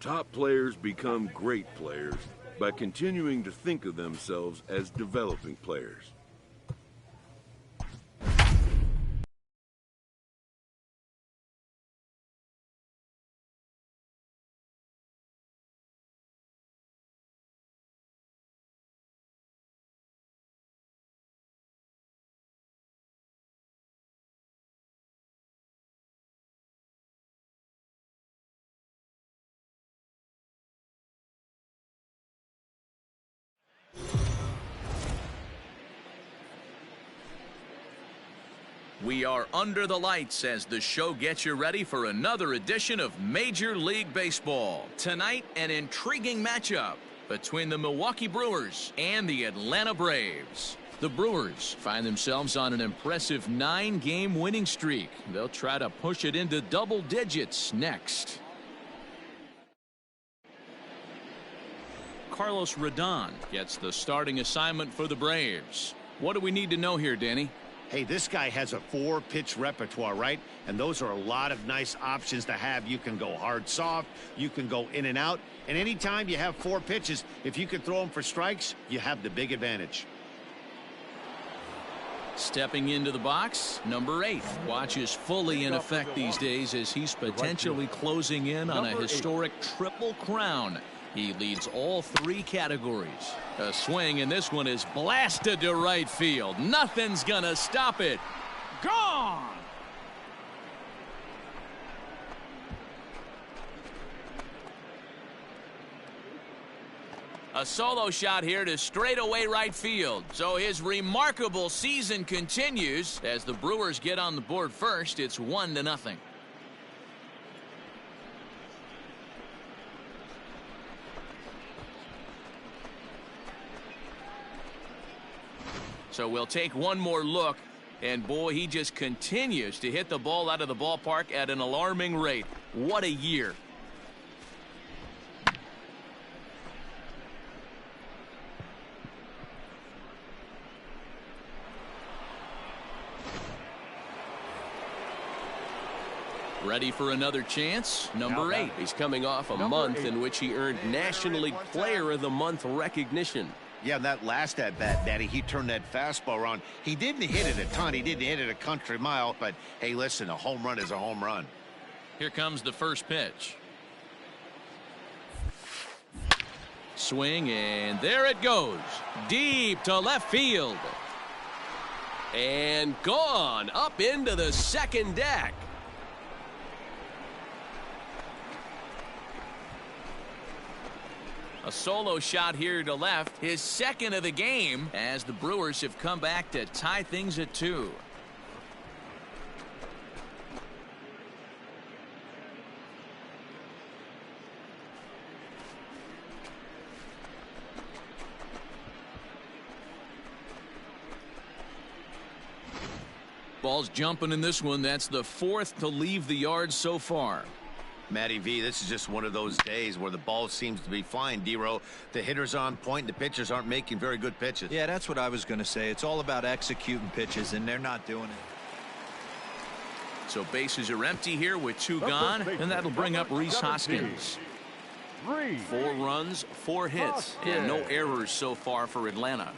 Top players become great players by continuing to think of themselves as developing players. We are under the lights as the show gets you ready for another edition of Major League Baseball. Tonight, an intriguing matchup between the Milwaukee Brewers and the Atlanta Braves. The Brewers find themselves on an impressive 9-game winning streak. They'll try to push it into double digits next. Carlos Rodon gets the starting assignment for the Braves. What do we need to know here, Danny? Hey, this guy has a 4-pitch repertoire, right? And those are a lot of nice options to have. You can go hard, soft. You can go in and out. And anytime you have 4 pitches, if you can throw them for strikes, you have the big advantage. Stepping into the box, number 8. Watch is fully in effect these days as he's potentially closing in on a historic triple crown. He leads all 3 categories. A swing, and this one is blasted to right field. Nothing's gonna stop it. Gone! A solo shot here to straightaway right field. So his remarkable season continues as the Brewers get on the board first. It's 1-0. So we'll take one more look, and boy, he just continues to hit the ball out of the ballpark at an alarming rate. What a year. Ready for another chance? Number 8. He's coming off a month in which he earned National League Player of the Month recognition. Yeah, that last at-bat, Daddy, he turned that fastball around. He didn't hit it a ton. He didn't hit it a country mile. But, hey, listen, a home run is a home run. Here comes the first pitch. Swing, and there it goes. Deep to left field. And gone up into the second deck. A solo shot here to left, his second of the game, as the Brewers have come back to tie things at 2. Ball's jumping in this one. That's the 4th to leave the yard so far. Matty V, this is just one of those days where the ball seems to be flying, D-Row. The hitters are on point, and the pitchers aren't making very good pitches. Yeah, that's what I was going to say. It's all about executing pitches, and they're not doing it. So bases are empty here with 2 gone, and that'll bring up Rhys Hoskins. 4 runs, 4 hits, and no errors so far for Atlanta.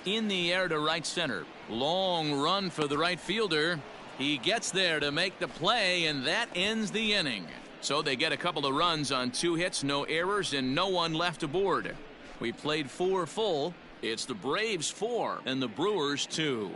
In the air to right center. Long run for the right fielder. He gets there to make the play, and that ends the inning. So they get a couple of runs on 2 hits, no errors, and no one left aboard. We played 4 full. It's the Braves 4 and the Brewers 2.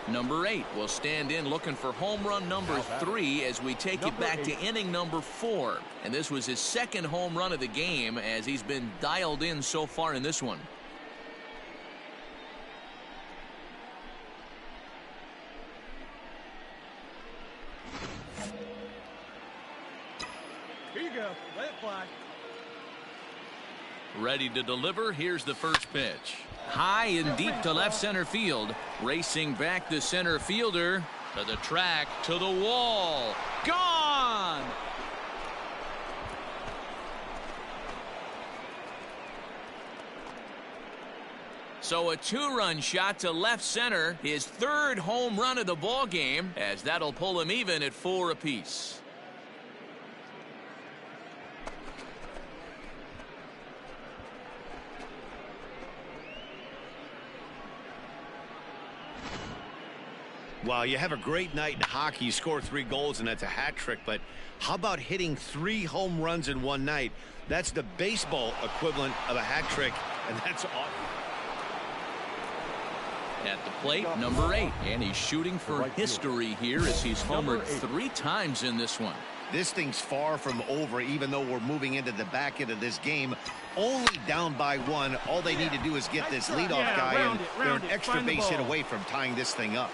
Number 8 will stand in looking for home run number 3 as we take it back to inning number 4. And this was his second home run of the game as he's been dialed in so far in this one. Here you go. Let it fly. Ready to deliver. Here's the first pitch. High and deep to left center field. Racing back the center fielder to the track, to the wall. Gone! So a two-run shot to left center, his third home run of the ball game, as that'll pull him even at 4 apiece. Well, you have a great night in hockey. You score 3 goals, and that's a hat trick. But how about hitting 3 home runs in one night? That's the baseball equivalent of a hat trick, and that's awesome. At the plate, number 8, and he's shooting for history here as he's homered 3 times in this one. This thing's far from over, even though we're moving into the back end of this game. Only down by 1. All they need to do is get this leadoff guy, and they're an extra base hit away from tying this thing up.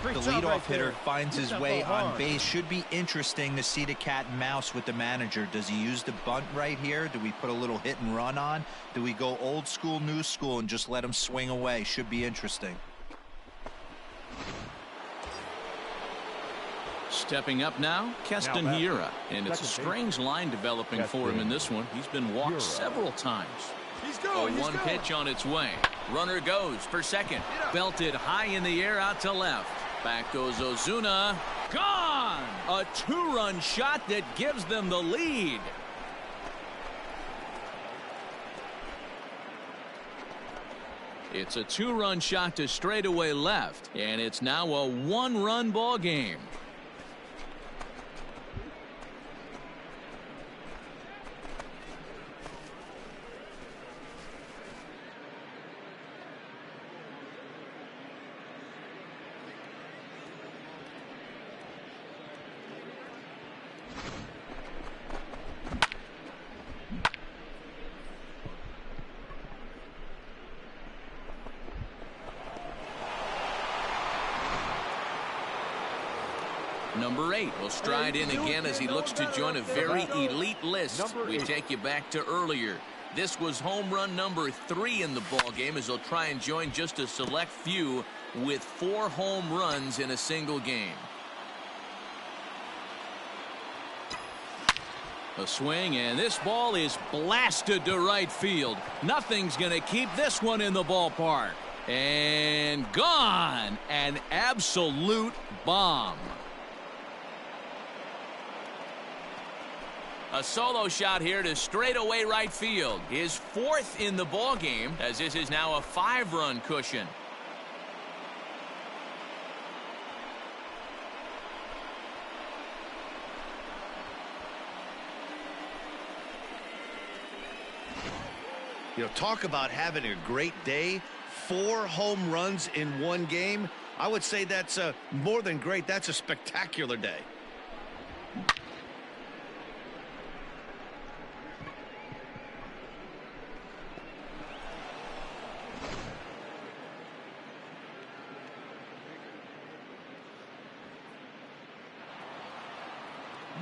The leadoff hitter finds his way on base. Should be interesting to see the cat and mouse with the manager. Does he use the bunt right here? Do we put a little hit and run on? Do we go old school, new school, and just let him swing away? Should be interesting. Stepping up now, Keston Hiura. And it's a strange line developing for him in this one. He's been walked several times. A 1 pitch on its way. Runner goes for second. Belted high in the air out to left. Back goes Ozuna. Gone! A 2-run shot that gives them the lead. It's a 2-run shot to straightaway left, and it's now a 1-run ball game. Number 8 will stride in again as he looks to join a very elite list. We take you back to earlier. This was home run number 3 in the ball game, as he'll try and join just a select few with 4 home runs in a single game. A swing, and this ball is blasted to right field. Nothing's going to keep this one in the ballpark. And gone. An absolute bomb. A solo shot here to straightaway right field. His 4th in the ball game, as this is now a 5-run cushion. You know, talk about having a great day. 4 home runs in one game. I would say that's more than great. That's a spectacular day.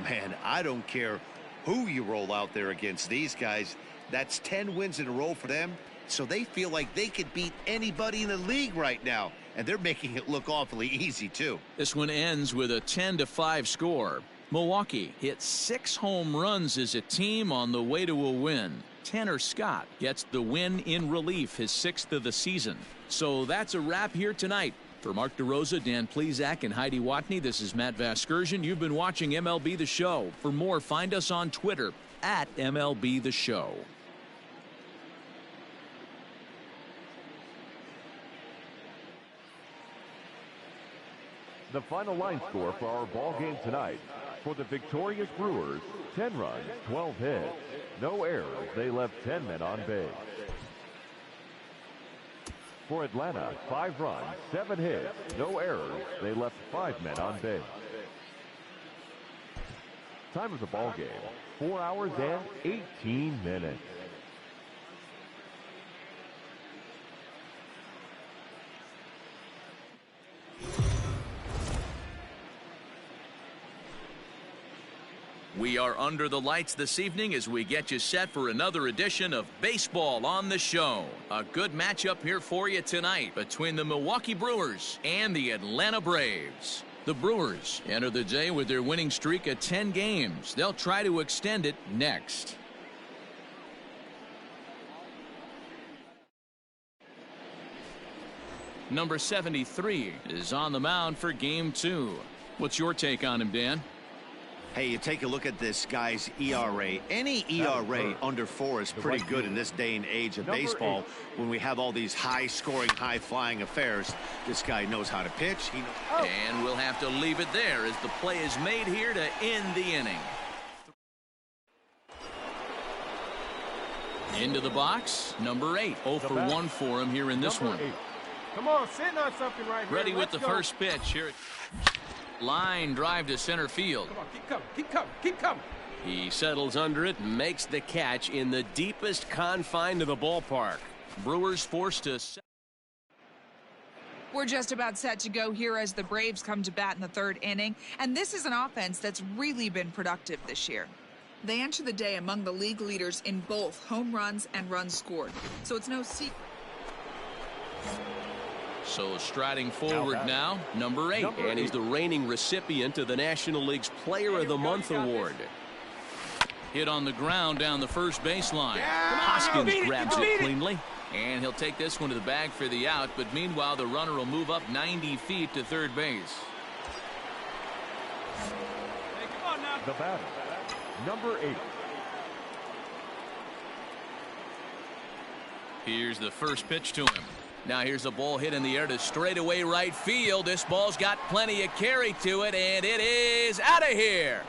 Man, I don't care who you roll out there against these guys. That's 10 wins in a row for them. So they feel like they could beat anybody in the league right now. And they're making it look awfully easy, too. This one ends with a 10-5 score. Milwaukee hit 6 home runs as a team on the way to a win. Tanner Scott gets the win in relief, his 6th of the season. So that's a wrap here tonight. For Mark DeRosa, Dan Plesac, and Heidi Watney, this is Matt Vasgersian. You've been watching MLB The Show. For more, find us on Twitter at MLB The Show. The final line score for our ball game tonight. For the victorious Brewers, 10 runs, 12 hits. No errors. They left 10 men on base. For Atlanta, 5 runs, 7 hits, no errors. They left 5 men on base. Time of the ball game, 4 hours and 18 minutes. We are under the lights this evening as we get you set for another edition of Baseball on the Show. A good matchup here for you tonight between the Milwaukee Brewers and the Atlanta Braves. The Brewers enter the day with their winning streak at 10 games. They'll try to extend it next. Number 73 is on the mound for game 2. What's your take on him, Dan? Hey, you take a look at this guy's ERA. Any ERA under 4 is pretty good in this day and age of baseball when we have all these high-scoring, high-flying affairs. This guy knows how to pitch. And we'll have to leave it there as the play is made here to end the inning. Into the box, number 8. 0 for 1 for him here in this one. Come on, sitting on something right here. Ready with the first pitch here. Line drive to center field. Come on, keep coming, keep coming, keep coming. He settles under it and makes the catch in the deepest confine of the ballpark. Brewers forced to. We're just about set to go here as the Braves come to bat in the 3rd inning, and this is an offense that's really been productive this year. They enter the day among the league leaders in both home runs and runs scored, so it's no secret. So striding forward now, number 8. And he's the reigning recipient of the National League's Player of the Month award. Hit on the ground down the first baseline. Hoskins grabs it cleanly. And he'll take this one to the bag for the out, but meanwhile the runner will move up 90 feet to third base. Hey, come on now. The batter, number 8. Here's the first pitch to him. Now here's a ball hit in the air to straightaway right field. This ball's got plenty of carry to it, and it is out of here.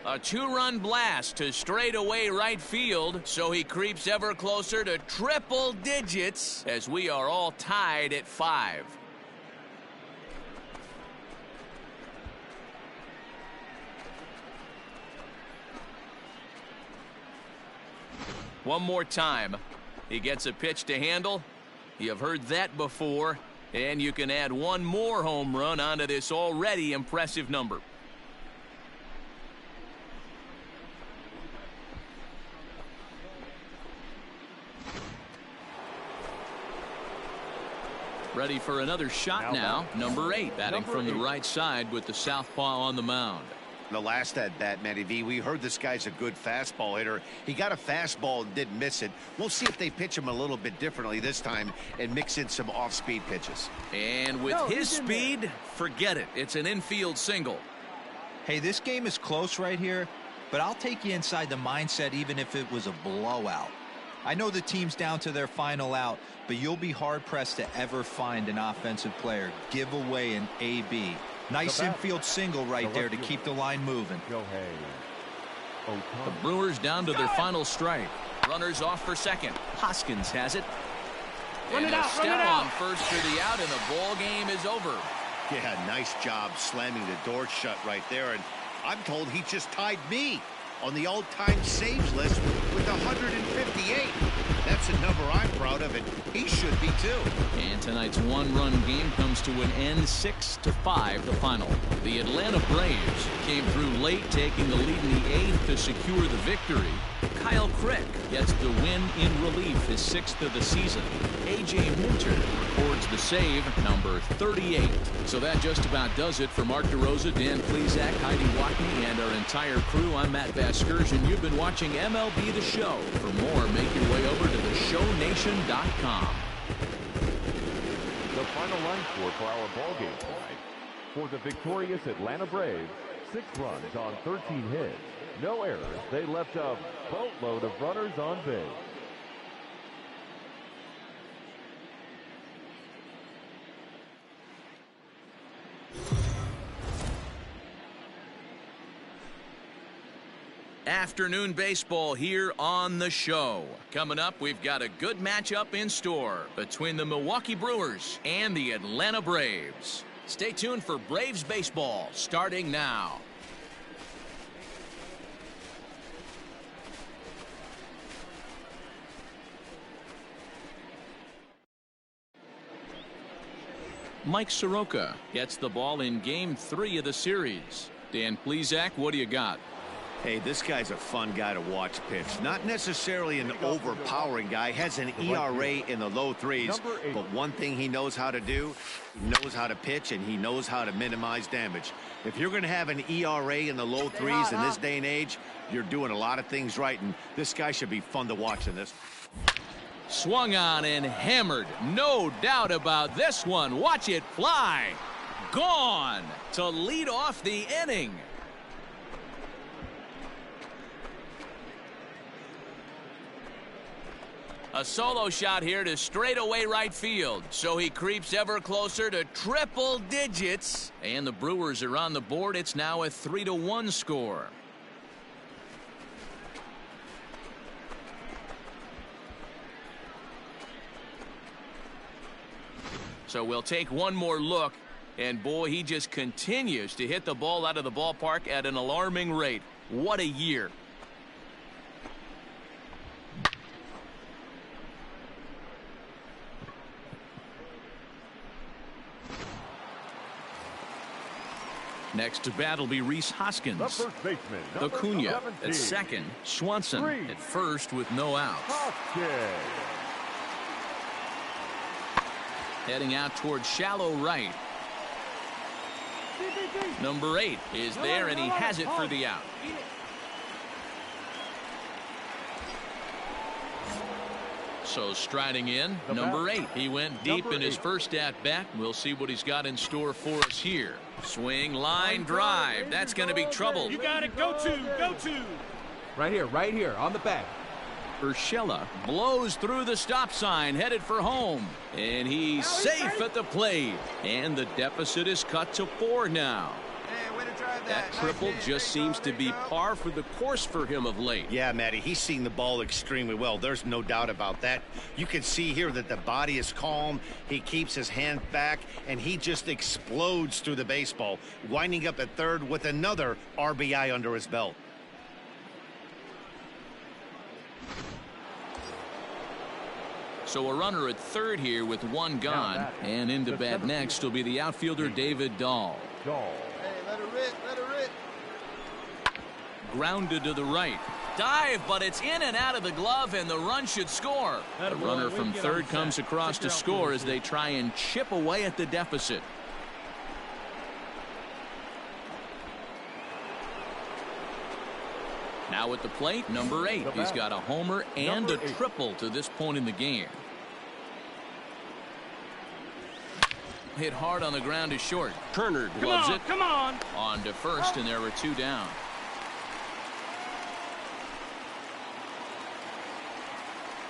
A 2-run blast to straightaway right field, so he creeps ever closer to triple digits as we are all tied at 5. One more time. He gets a pitch to handle. You have heard that before, and you can add one more home run onto this already impressive number. Ready for another shot now. Number 8 batting from the right side with the southpaw on the mound. The last at bat, Matty V, we heard this guy's a good fastball hitter. He got a fastball and didn't miss it. We'll see if they pitch him a little bit differently this time and mix in some off-speed pitches. And with his speed, forget it. It's an infield single. Hey, this game is close right here, but I'll take you inside the mindset even if it was a blowout. I know the team's down to their final out, but you'll be hard-pressed to ever find an offensive player give away an AB. Nice infield single right there to keep the line moving. The Brewers down to their final strike. Runners off for second. Hoskins has it. Run it out, step on first for the out, and the ball game is over. Yeah, nice job slamming the door shut right there. And I'm told he just tied me on the all-time saves list with 158. That's a number I'm proud of, and he should be too. And tonight's one-run game comes to an end, 6-5 the final. The Atlanta Braves came through late, taking the lead in the 8th to secure the victory. Kyle Crick gets the win in relief, his 6th of the season. A.J. Minter records the save, number 38. So that just about does it for Mark DeRosa, Dan Plesac, Heidi Watney, and our entire crew. I'm Matt Vasgersian. You've been watching MLB The Show. For more, make your way over to theshownation.com. The final line score for our ballgame tonight. For the victorious Atlanta Braves, 6 runs on 13 hits. No errors. They left a boatload of runners on base. Afternoon baseball here on the show. Coming up, we've got a good matchup in store between the Milwaukee Brewers and the Atlanta Braves. Stay tuned for Braves baseball starting now. Mike Soroka gets the ball in Game 3 of the series. Dan Plesac, what do you got? Hey, this guy's a fun guy to watch pitch. Not necessarily an overpowering guy. Has an ERA in the low threes. But one thing he knows how to do, he knows how to pitch, and he knows how to minimize damage. If you're going to have an ERA in the low threes in this day and age, you're doing a lot of things right. And this guy should be fun to watch in this. Swung on and hammered. No doubt about this one. Watch it fly. Gone to lead off the inning. A solo shot here to straightaway right field. So he creeps ever closer to triple digits. And the Brewers are on the board. It's now a 3-1 score. So we'll take one more look. And boy, he just continues to hit the ball out of the ballpark at an alarming rate. What a year. Next to bat will be Rhys Hoskins. The first baseman, Acuna at second. Swanson at first with no outs. Heading out towards shallow right. Number 8 is there, and he has it for the out. So striding in, number 8. He went deep in his first at bat. We'll see what he's got in store for us here. Swing, line, drive. That's going to be trouble. You got it. Go to. Right here, on the back. Urshela blows through the stop sign, headed for home. And he's safe at the plate. And the deficit is cut to 4 now. That triple just seems to be par for the course for him of late. Yeah, Matty, he's seeing the ball extremely well. There's no doubt about that. You can see here that the body is calm. He keeps his hand back, and he just explodes through the baseball, winding up at third with another RBI under his belt. So a runner at third here with one gone, and into bat next will be the outfielder David Dahl. Hey, let it rip. Grounded to the right. Dive, but it's in and out of the glove, and the run should score. The runner from third comes across to score as they try and chip away at the deficit. Now at the plate, number 8. He's got a homer and a triple to this point in the game. Hit hard on the ground is short. Turner gloves it. Come on. On to first, and there were 2 down.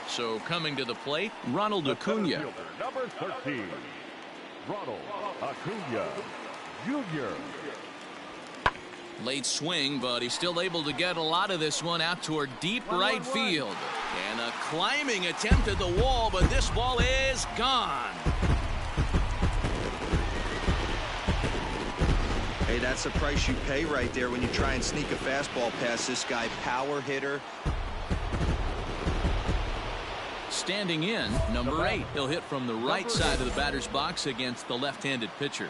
So coming to the plate, Ronald Acuna. Number 13, Ronald Acuna Jr. Late swing, but he's still able to get a lot of this one out toward deep right field. And a climbing attempt at the wall, but this ball is gone. Hey, that's the price you pay right there when you try and sneak a fastball past this guy. Power hitter. Standing in, number 8. He'll hit from the right side of the batter's box against the left-handed pitcher.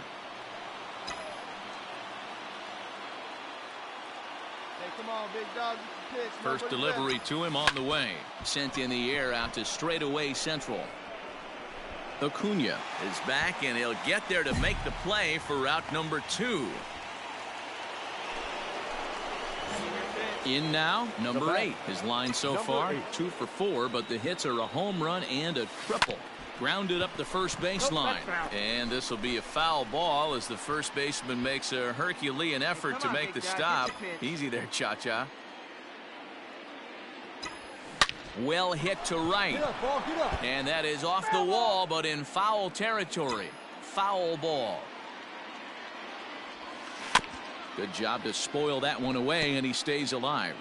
Hey, come on, big dog. Pitch. First delivery to him on the way. Sent in the air out to straightaway central. Acuna is back, and he'll get there to make the play for route number 2. In now, number 8. His line so far, 2 for 4, but the hits are a home run and a triple. Grounded up the first baseline. And this will be a foul ball as the first baseman makes a Herculean effort to make the stop. Easy there, Cha-Cha. Well hit to right. And that is off the wall, but in foul territory. Foul ball. Good job to spoil that one away, and he stays alive.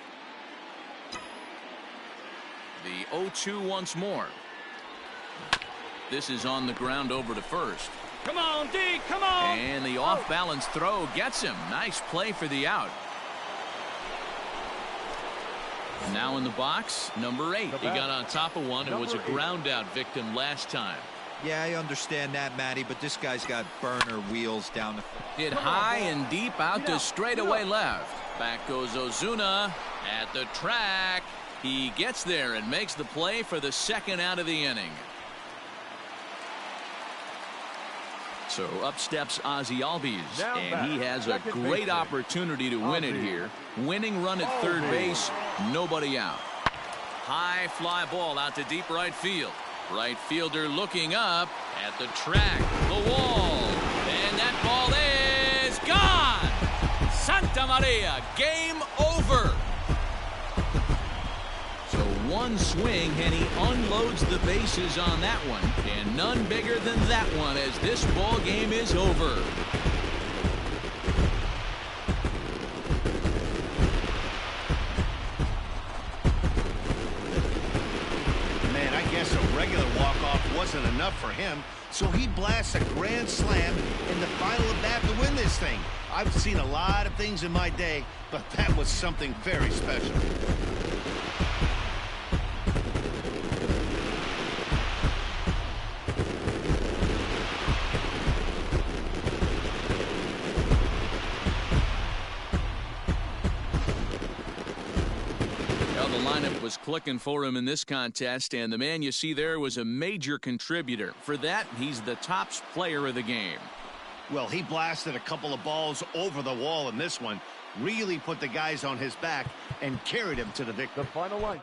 The 0-2 once more. This is on the ground over to first. Come on, D, come on. And the off-balance throw gets him. Nice play for the out. Now in the box, number 8. He got on top of one and was a ground out victim last time. Yeah, I understand that, Matty, but this guy's got burner wheels down the field. Hit high and deep out to straightaway left. Back goes Ozuna at the track. He gets there and makes the play for the second out of the inning. So up steps Ozzie Albies, and he has a great opportunity to win it here. Winning run at third base, nobody out. High fly ball out to deep right field. Right fielder looking up at the track, the wall, and that ball is gone. Santa Maria, game over. So one swing and he unloads the bases on that one, and none bigger than that one as this ball game is over. Wasn't enough for him, so he blasts a grand slam in the final at bat to win this thing. I've seen a lot of things in my day, but that was something very special. Was clicking for him in this contest, and the man you see there was a major contributor. For that, he's the top player of the game. Well, he blasted a couple of balls over the wall in this one, really put the guys on his back and carried him to the victory. The final line.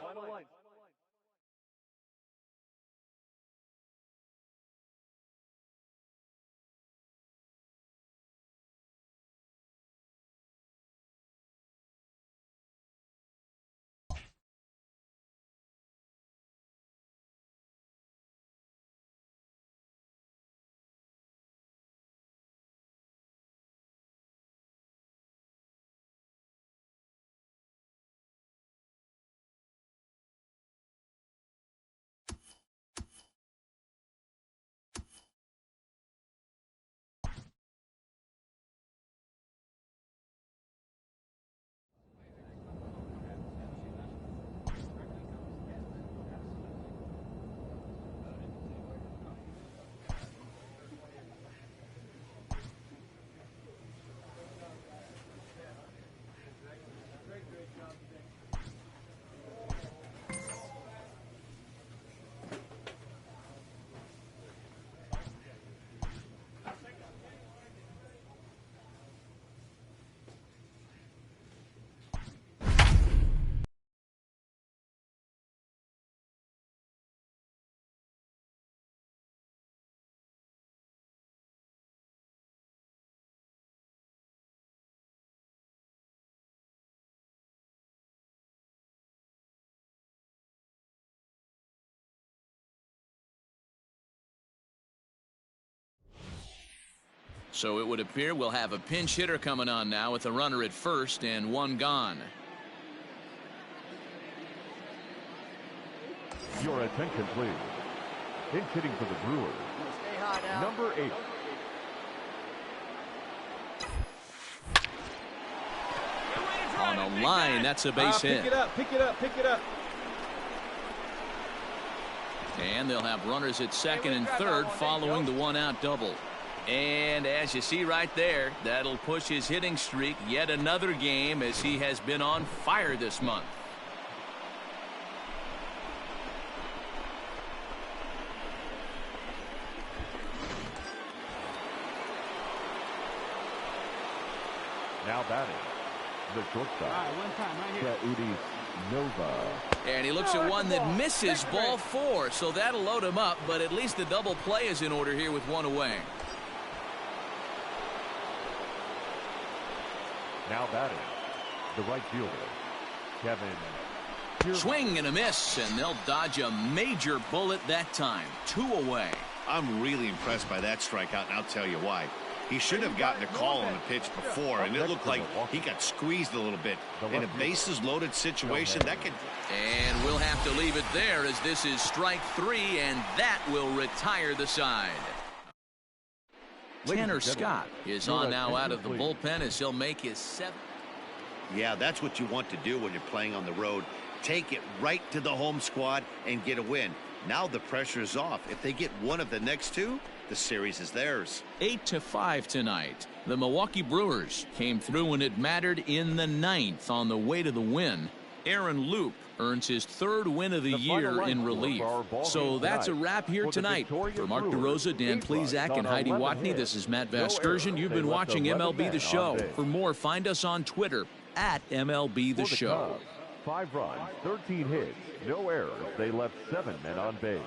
So it would appear we'll have a pinch hitter coming on now with a runner at first and one gone. Your attention, please. Pinch hitting for the Brewers, number 8. On a line, that's a base hit. Pick it up, pick it up, pick it up. And they'll have runners at second and third following the one-out double. And as you see right there, that'll push his hitting streak yet another game as he has been on fire this month. Now batting, the shortstop, Udi Nova. And he looks at one that misses ball 4, so that'll load him up, but at least the double play is in order here with one away. Now batting, the right fielder, Kevin. Swing and a miss, and they'll dodge a major bullet that time. 2 away. I'm really impressed by that strikeout, and I'll tell you why. He should have gotten a call on the pitch before, and it looked like he got squeezed a little bit. In a bases-loaded situation, that could... And we'll have to leave it there as this is strike 3, and that will retire the side. Tanner Scott is on now out of the bullpen as he'll make his 7th. Yeah, that's what you want to do when you're playing on the road. Take it right to the home squad and get a win. Now the pressure is off. If they get one of the next two, the series is theirs. 8-5 tonight. The Milwaukee Brewers came through when it mattered in the 9th on the way to the win. Aaron Loop earns his 3rd win of the year in relief. So that's a wrap here tonight. For Mark DeRosa, Dan Plesac, and Heidi Watney, this is Matt Vasgersian. You've been watching MLB The Show. For more, find us on Twitter at MLB The Show. 5 runs, 13 hits, no errors. They left 7 men on base.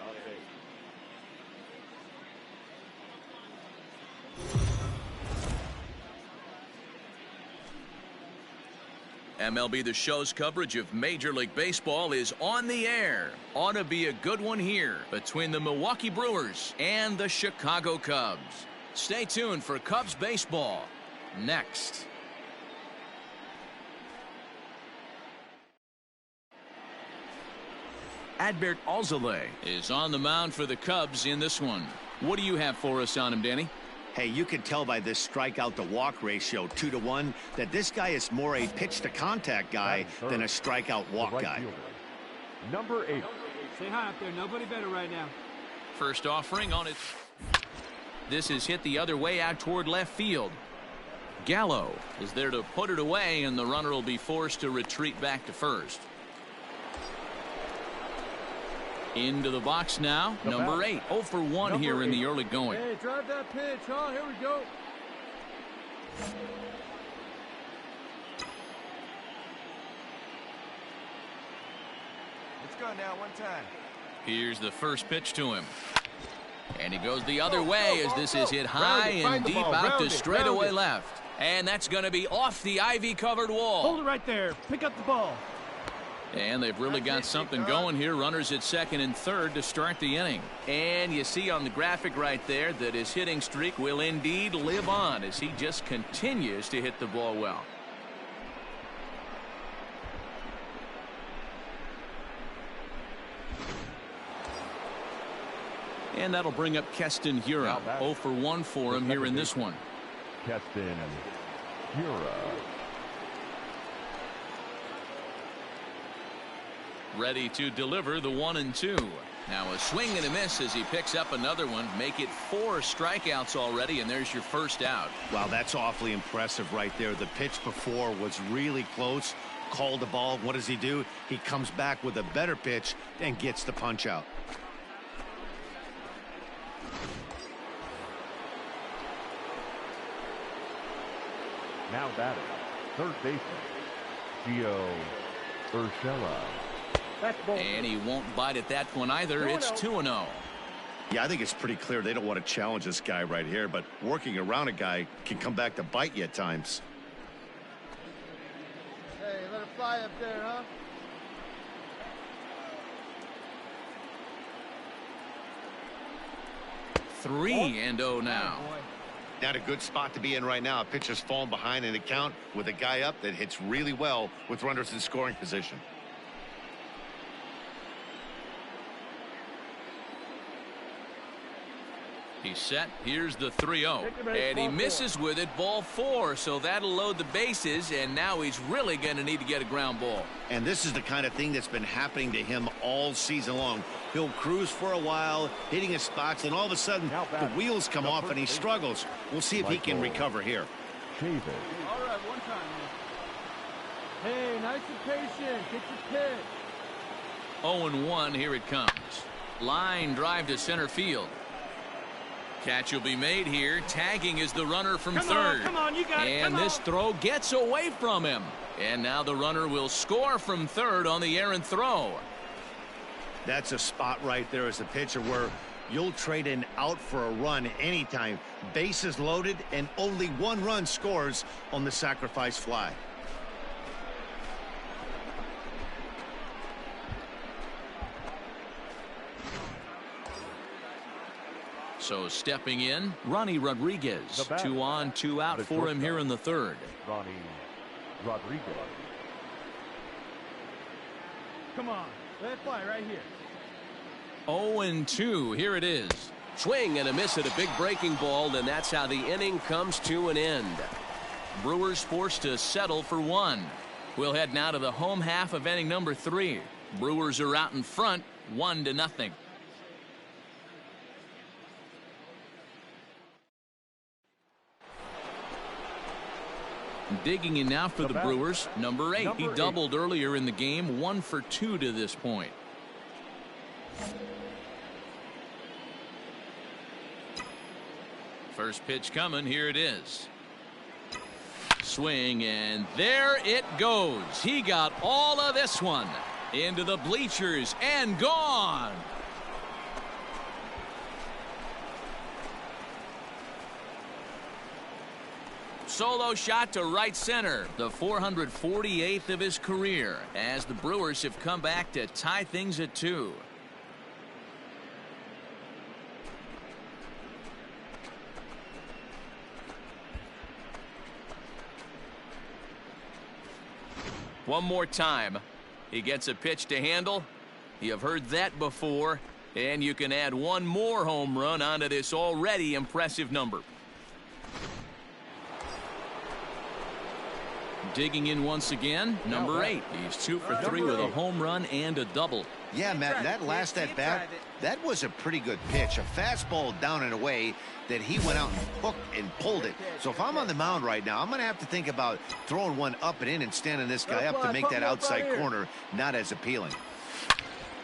MLB The Show's coverage of Major League Baseball is on the air. Ought to be a good one here between the Milwaukee Brewers and the Chicago Cubs. Stay tuned for Cubs baseball next. Adbert Alzolay is on the mound for the Cubs in this one. What do you have for us on him, Danny? Hey, you can tell by this strikeout to walk ratio 2-to-1 that this guy is more a pitch to contact guy than a strikeout walk guy. Number 8. Say hi up there. Nobody better right now. First offering on it. This is hit the other way out toward left field. Gallo is there to put it away, and the runner will be forced to retreat back to first. Into the box now, number 8. 0 for 1 here in the early going. Hey, drive that pitch, huh? Here we go. Let's go now, one time. Here's the first pitch to him. And he goes the other way as this is hit high and deep out to straightaway left. And that's going to be off the ivy-covered wall. Hold it right there. Pick up the ball. And they've really got something going here. Runners at second and third to start the inning. And you see on the graphic right there that his hitting streak will indeed live on as he just continues to hit the ball well. And that'll bring up Keston Hiura. 0 for 1 for him here in this one. Keston Hiura. Ready to deliver the 1-2. Now a swing and a miss as he picks up another one. Make it 4 strikeouts already, and there's your first out. Wow, that's awfully impressive right there. The pitch before was really close. Called the ball. What does he do? He comes back with a better pitch and gets the punch out. Now batting, third baseman, Gio Urshela. And he won't bite at that one either. It's 2-0. Yeah, I think it's pretty clear they don't want to challenge this guy right here, but working around a guy can come back to bite you at times. Hey, let it fly up there, huh? Three and 0 now. Not a good spot to be in right now. A pitcher's falling behind in the count with a guy up that hits really well with runners in scoring position. He's set. Here's the 3-0. And he misses with it. Ball 4. So that'll load the bases. And now he's really going to need to get a ground ball. And this is the kind of thing that's been happening to him all season long. He'll cruise for a while, hitting his spots, and all of a sudden the wheels come off and he struggles. We'll see if he can recover here. All right, one time. Hey, nice and patient. Get your pitch. 0-1. Here it comes. Line drive to center field. Catch will be made here. Tagging is the runner from third. Come on, you got it. And this throw gets away from him. And now the runner will score from third on the errant throw. That's a spot right there as a pitcher where you'll trade an out for a run anytime. Bases loaded and only 1 run scores on the sacrifice fly. So stepping in, Ronnie Rodriguez. 2 on, 2 out for him here in the third. Ronnie Rodriguez. Come on, let it fly right here. 0-2. Here it is. Swing and a miss at a big breaking ball, and that's how the inning comes to an end. Brewers forced to settle for 1. We'll head now to the home half of inning number 3. Brewers are out in front, 1-0. Digging in now for the Brewers, number 8. He doubled earlier in the game, 1 for 2 to this point. First pitch coming. Here it is. Swing, and there it goes. He got all of this one into the bleachers and gone. Solo shot to right center, the 448th of his career, as the Brewers have come back to tie things at 2. One more time. He gets a pitch to handle. You've heard that before, and you can add one more home run onto this already impressive number. Digging in once again, number 8. He's 2 for 3 with a home run and a double. Yeah, Matt, that last at bat, that was a pretty good pitch. A fastball down and away that he went out and hooked and pulled it. So if I'm on the mound right now, I'm going to have to think about throwing one up and in and standing this guy up to make that outside corner not as appealing.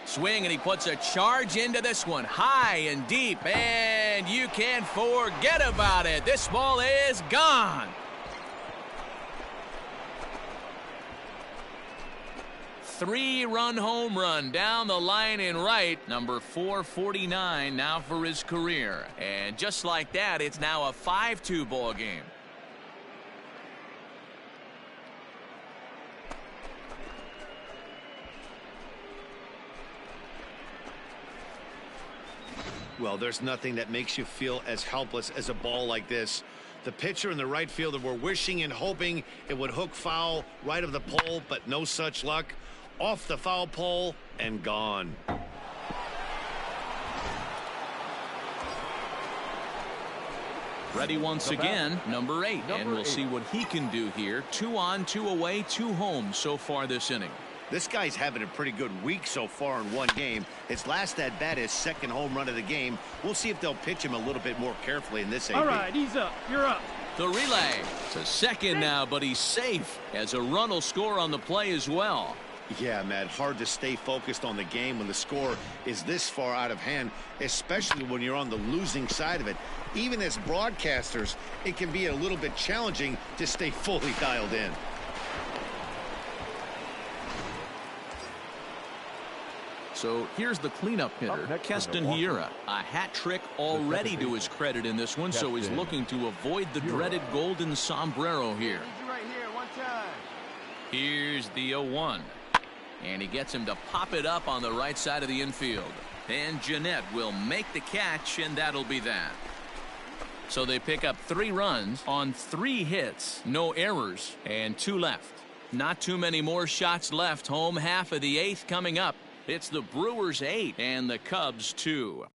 Swing, and he puts a charge into this one, high and deep, and you can't forget about it. This ball is gone. 3-run home run down the line in right, number 449 now for his career. And just like that, it's now a 5-2 ball game. Well, there's nothing that makes you feel as helpless as a ball like this. The pitcher and the right fielder were wishing and hoping it would hook foul right of the pole, but no such luck. Off the foul pole and gone. Ready once again, number 8, and we'll see what he can do here. 2 on, 2 away, 2 home so far this inning. This guy's having a pretty good week so far in one game. His last at bat is second home run of the game. We'll see if they'll pitch him a little bit more carefully in this AB. All right, he's up. You're up. The relay to second now, but he's safe as a run will score on the play as well. Yeah, Matt, hard to stay focused on the game when the score is this far out of hand, especially when you're on the losing side of it. Even as broadcasters, it can be a little bit challenging to stay fully dialed in. So here's the cleanup hitter, Keston Hiura. A hat trick already to his credit in this one, so he's looking to avoid the dreaded golden sombrero here. Here's the 0-1. And he gets him to pop it up on the right side of the infield. And Jeanette will make the catch, and that'll be that. So they pick up 3 runs on 3 hits, no errors, and 2 left. Not too many more shots left. Home half of the 8th coming up. It's the Brewers 8 and the Cubs 2.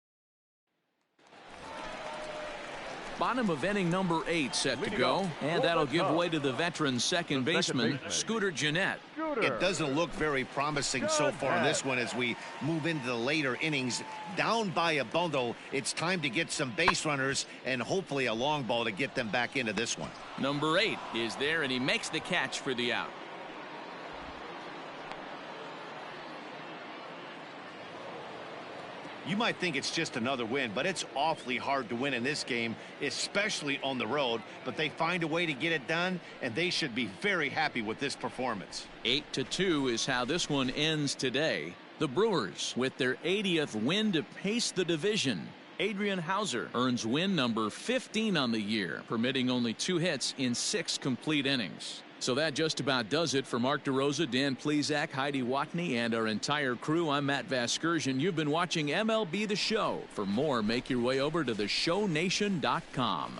Bottom of inning number 8 set to go, and that'll give way to the veteran second baseman, Scooter Jeanette. It doesn't look very promising so far in this one as we move into the later innings. Down by a bundle, it's time to get some base runners and hopefully a long ball to get them back into this one. Number 8 is there, and he makes the catch for the out. You might think it's just another win, but it's awfully hard to win in this game, especially on the road. But they find a way to get it done, and they should be very happy with this performance. 8-2 is how this one ends today. The Brewers with their 80th win to pace the division. Adrian Hauser earns win number 15 on the year, permitting only 2 hits in 6 complete innings. So that just about does it for Mark DeRosa, Dan Plesac, Heidi Watney, and our entire crew. I'm Matt Vasgersian. You've been watching MLB The Show. For more, make your way over to theshownation.com.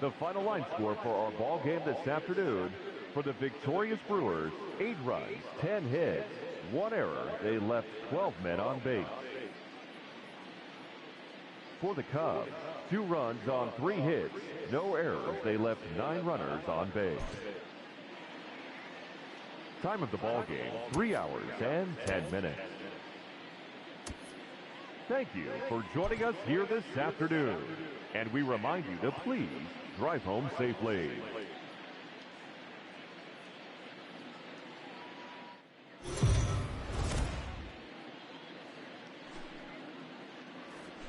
The final line score for our ball game this afternoon. For the victorious Brewers, 8 runs, 10 hits, 1 error. They left 12 men on base. For the Cubs, 2 runs on 3 hits, no errors. They left 9 runners on base. Time of the ball game, 3 hours and 10 minutes. Thank you for joining us here this afternoon. And we remind you to please drive home safely.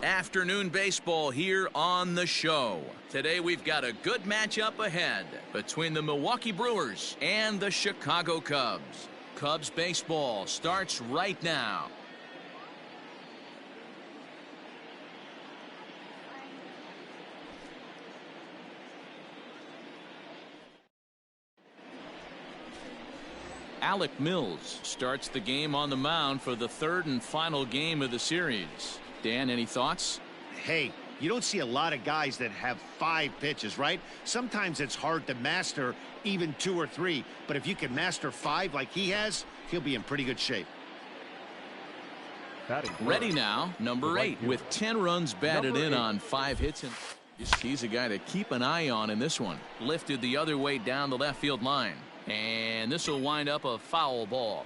Afternoon baseball here on the show. Today we've got a good matchup ahead between the Milwaukee Brewers and the Chicago Cubs. Cubs baseball starts right now. Alec Mills starts the game on the mound for the third and final game of the series. Dan, any thoughts? Hey, you don't see a lot of guys that have 5 pitches, right? Sometimes it's hard to master even 2 or 3, but if you can master 5 like he has, he'll be in pretty good shape. Ready now, number 8 with 10 runs batted in on 5 hits. And he's a guy to keep an eye on in this one. Lifted the other way down the left field line. And this will wind up a foul ball.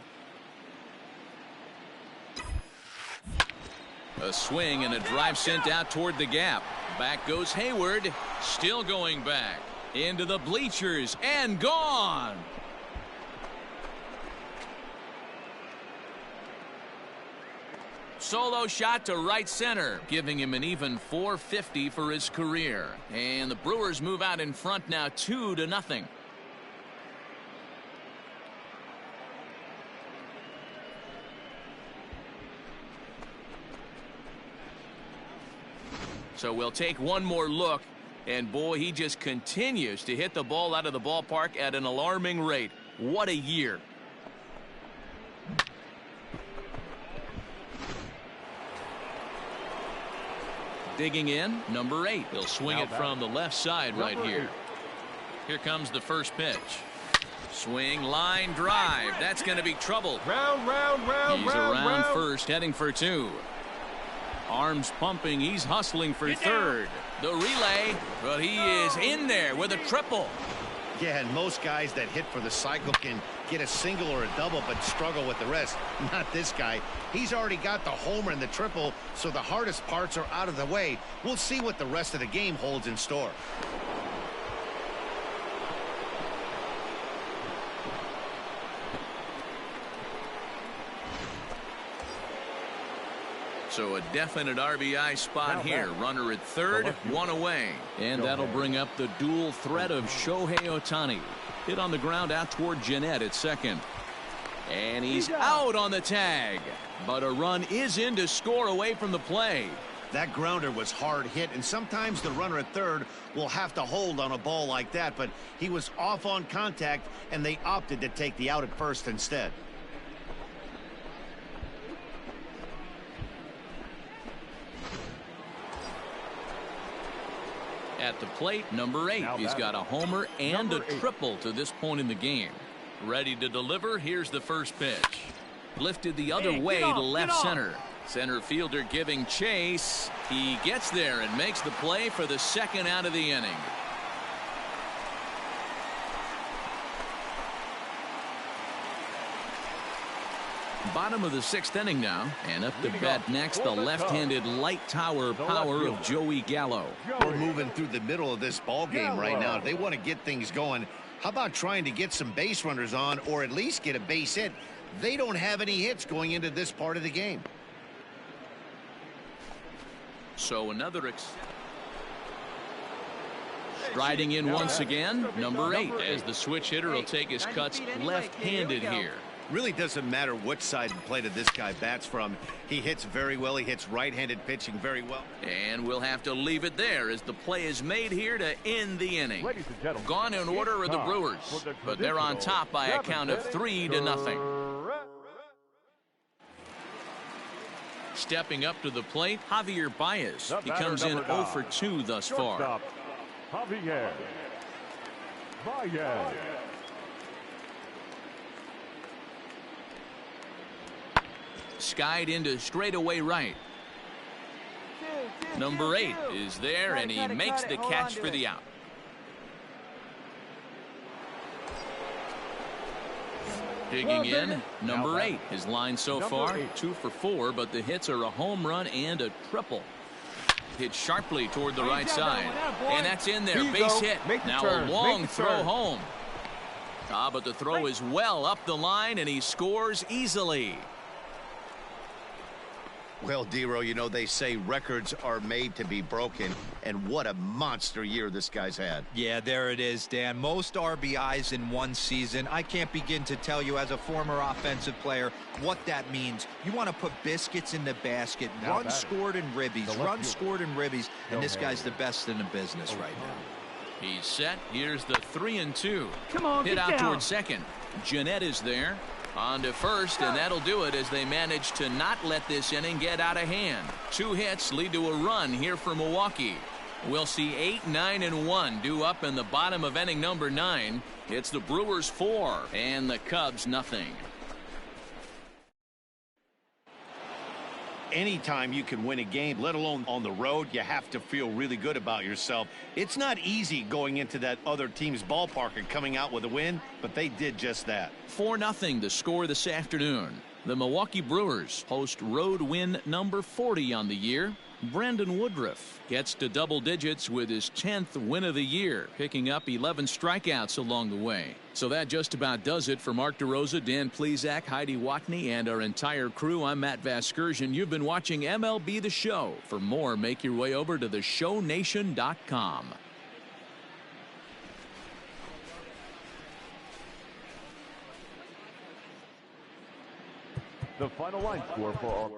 A swing and a drive sent out toward the gap. Back goes Hayward. Still going back. Into the bleachers and gone. Solo shot to right center, giving him an even .450 for his career. And the Brewers move out in front now 2-0. So we'll take one more look, and boy, he just continues to hit the ball out of the ballpark at an alarming rate. What a year. Digging in, number 8. He'll swing it from the left side right here. Here comes the first pitch. Swing, line, drive. That's going to be trouble. He's around first, heading for 2. Arms pumping. He's hustling for third. The relay, but he is in there with a triple. Yeah, and most guys that hit for the cycle can get a single or a double but struggle with the rest. Not this guy. He's already got the homer and the triple, so the hardest parts are out of the way. We'll see what the rest of the game holds in store. So a definite RBI spot here. Runner at third, 1 away. And that'll bring up the dual threat of Shohei Ohtani. Hit on the ground out toward Jeanette at second. And he's out on the tag. But a run is in to score away from the play. That grounder was hard hit, and sometimes the runner at third will have to hold on a ball like that. But he was off on contact, and they opted to take the out at first instead. At the plate, number 8. He's got a homer and a triple to this point in the game. Ready to deliver. Here's the first pitch. Lifted the other way to left center. Center fielder giving chase. He gets there and makes the play for the second out of the inning. Bottom of the 6th inning now, and up to bat next, the left-handed light tower power of Joey Gallo. We're moving through the middle of this ball game right now. If they want to get things going, how about trying to get some base runners on, or at least get a base hit? They don't have any hits going into this part of the game. So another striding in once again, number 8, as the switch hitter will take his cuts left-handed here. Really doesn't matter which side of the plate this guy bats from. He hits very well. He hits right-handed pitching very well. And we'll have to leave it there as the play is made here to end the inning. Ladies and gentlemen, gone in order are the Brewers, but they're on top by a count of 3-0. Stepping up to the plate, Javier Baez. He comes in 0 for 2 thus far. Javier Baez. Skied into straightaway right. Number 8 is there, and he makes the catch for the out. Digging in, number 8. His line so far, 2 for 4, but the hits are a home run and a triple. Hit sharply toward the right side. And that's in there. Base hit. Now a long throw home. But the throw is well up the line, and he scores easily. Well, Dero, you know, they say records are made to be broken, and what a monster year this guy's had. Yeah, there it is, Dan. Most RBIs in one season. I can't begin to tell you as a former offensive player what that means. You want to put biscuits in the basket, runs scored in ribbies, runs scored in ribbies, and this guy's the best in the business right now. He's set. Here's the 3-2. Come on, hit get out down. towards second. Jeanette is there. On to first, and that'll do it as they manage to not let this inning get out of hand. 2 hits lead to a run here for Milwaukee. We'll see 8, 9, and 1 due up in the bottom of inning number 9. It's the Brewers 4 and the Cubs nothing. Anytime you can win a game, let alone on the road, you have to feel really good about yourself. It's not easy going into that other team's ballpark and coming out with a win, but they did just that. 4-0 the score this afternoon. The Milwaukee Brewers host road win number 40 on the year. Brandon Woodruff gets to double digits with his 10th win of the year, picking up 11 strikeouts along the way. So that just about does it for Mark DeRosa, Dan Plesac, Heidi Watney, and our entire crew. I'm Matt Vasgersian. You've been watching MLB The Show. For more, make your way over to theshownation.com. The final line score for our